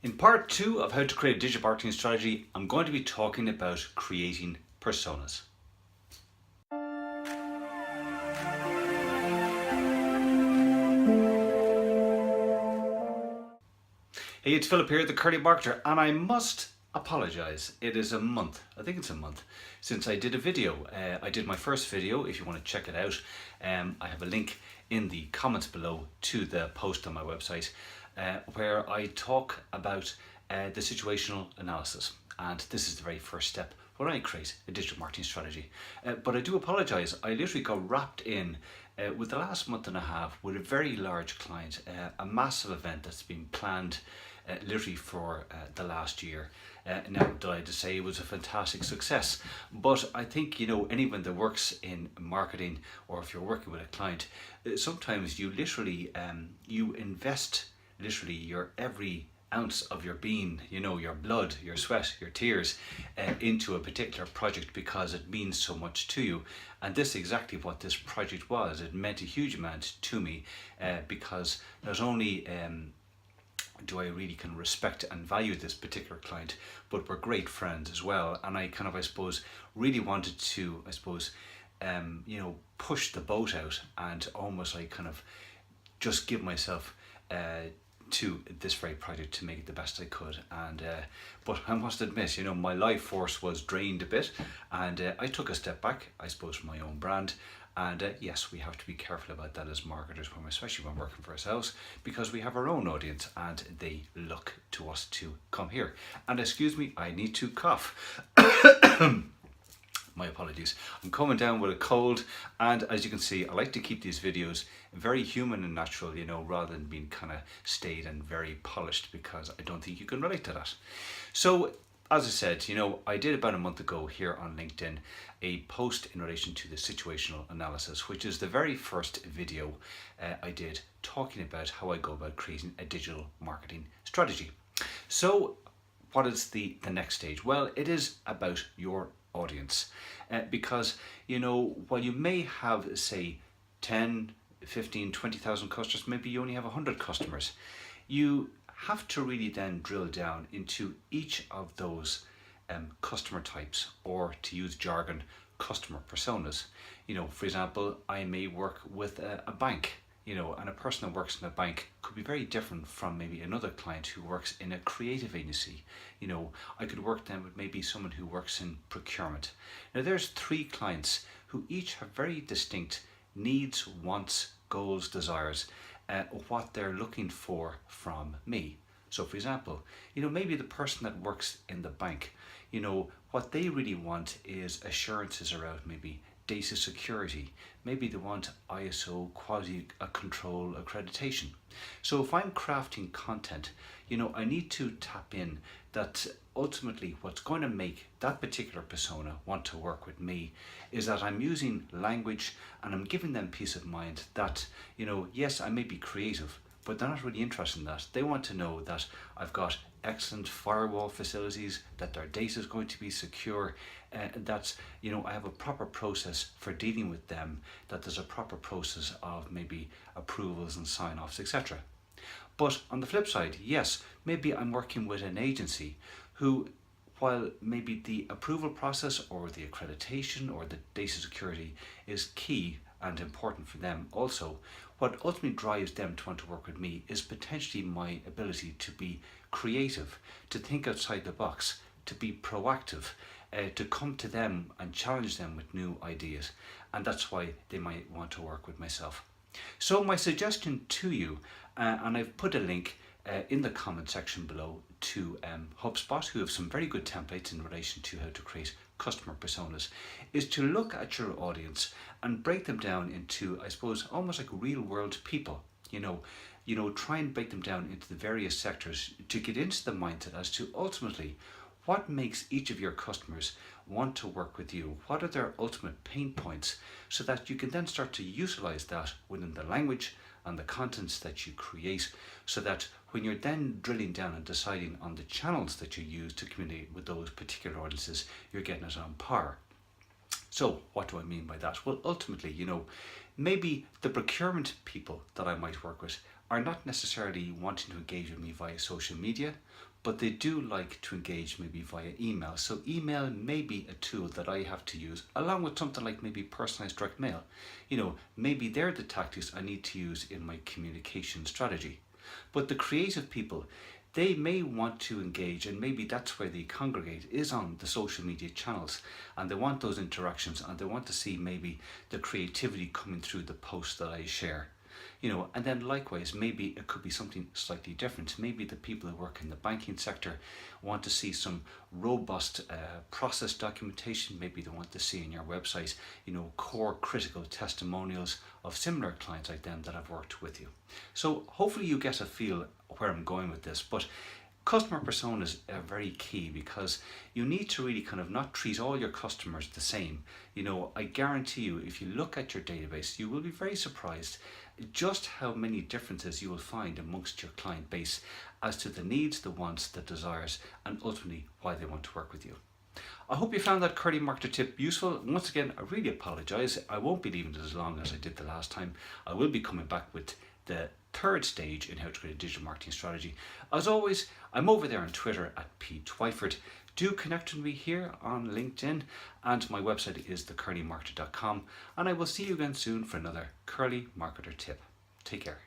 In part 2 of how to create a digital marketing strategy, I'm going to be talking about creating personas. Hey, it's Philip here, the Curly Marketer, and I must apologise. It is a month, I think it's a month, since I did a video. I did my first video. If you want to check it out, I have a link in the comments below to the post on my website where I talk about the situational analysis. And this is the very first step when I create a digital marketing strategy. But I do apologise, I literally got wrapped in with the last month and a half with a very large client, a massive event that's been planned literally for the last year. Now, I'm delighted to say it was a fantastic success, but I think, you know, anyone that works in marketing, or if you're working with a client, sometimes you literally you invest literally your every ounce of your being, you know, your blood, your sweat, your tears into a particular project because it means so much to you. And this is exactly what this project was. It meant a huge amount to me because not only do I really can respect and value this particular client, but we're great friends as well. And I kind of, I suppose, really wanted to, I suppose, you know, push the boat out and almost like kind of just give myself to this very project to make it the best I could. And but I must admit, you know, my life force was drained a bit, and I took a step back, I suppose, from my own brand. And yes, we have to be careful about that as marketers, especially when working for ourselves, because we have our own audience and they look to us to come here. And excuse me, I need to cough. My apologies. I'm coming down with a cold, and as you can see, I like to keep these videos very human and natural, you know, rather than being kind of staid and very polished, because I don't think you can relate to that. So, as I said, you know, I did about a month ago here on LinkedIn a post in relation to the situational analysis, which is the very first video I did talking about how I go about creating a digital marketing strategy. So what is the next stage? Well, it is about your audience because, you know, while you may have, say, 10, 15, 20,000 customers, maybe you only have 100 customers, you have to really then drill down into each of those customer types, or to use jargon, customer personas. You know, for example, I may work with a bank, you know, and a person that works in a bank could be very different from maybe another client who works in a creative agency. You know, I could work then with maybe someone who works in procurement. Now there's 3 clients who each have very distinct needs, wants, goals, desires, what they're looking for from me. So for example, you know, maybe the person that works in the bank, you know, what they really want is assurances around maybe data security. Maybe they want ISO quality control accreditation. So if I'm crafting content, you know, I need to tap in that ultimately what's going to make that particular persona want to work with me is that I'm using language and I'm giving them peace of mind that, you know, yes, I may be creative, but they're not really interested in that. They want to know that I've got excellent firewall facilities, that their data is going to be secure, that, you know, I have a proper process for dealing with them, that there's a proper process of maybe approvals and sign-offs, etc. But on the flip side, yes, maybe I'm working with an agency who, while maybe the approval process or the accreditation or the data security is key and important for them also, what ultimately drives them to want to work with me is potentially my ability to be creative, to think outside the box, to be proactive, to come to them and challenge them with new ideas. And that's why they might want to work with myself. So my suggestion to you, and I've put a link in the comment section below to HubSpot, who have some very good templates in relation to how to create customer personas, is to look at your audience and break them down into, I suppose, almost like real world people. You know, try and break them down into the various sectors to get into the mindset as to ultimately what makes each of your customers want to work with you. What are their ultimate pain points, so that you can then start to utilize that within the language and the contents that you create, so that when you're then drilling down and deciding on the channels that you use to communicate with those particular audiences, you're getting it on par. So what do I mean by that? Well, ultimately, you know, maybe the procurement people that I might work with are not necessarily wanting to engage with me via social media, but they do like to engage maybe via email. So email may be a tool that I have to use along with something like maybe personalized direct mail. Maybe they're the tactics I need to use in my communication strategy. But the creative people, they may want to engage, and maybe that's where they congregate, is on the social media channels, and they want those interactions, and they want to see maybe the creativity coming through the posts that I share. And then likewise, maybe it could be something slightly different. Maybe the people who work in the banking sector want to see some robust process documentation. Maybe they want to see in your website, core critical testimonials of similar clients like them that have worked with you. So hopefully you get a feel where I'm going with this, but customer personas are very key, because you need to really kind of not treat all your customers the same. I guarantee you, if you look at your database, you will be very surprised just how many differences you will find amongst your client base as to the needs, the wants, the desires, and ultimately why they want to work with you. I hope you found that Kearney Marketer tip useful. Once again, I really apologise. I won't be leaving it as long as I did the last time. I will be coming back with the third stage in how to create a digital marketing strategy. As always, I'm over there on Twitter at Pete Twyford. Do connect with me here on LinkedIn, and my website is thekearneymarketer.com, and I will see you again soon for another Kearney Marketer tip. Take care.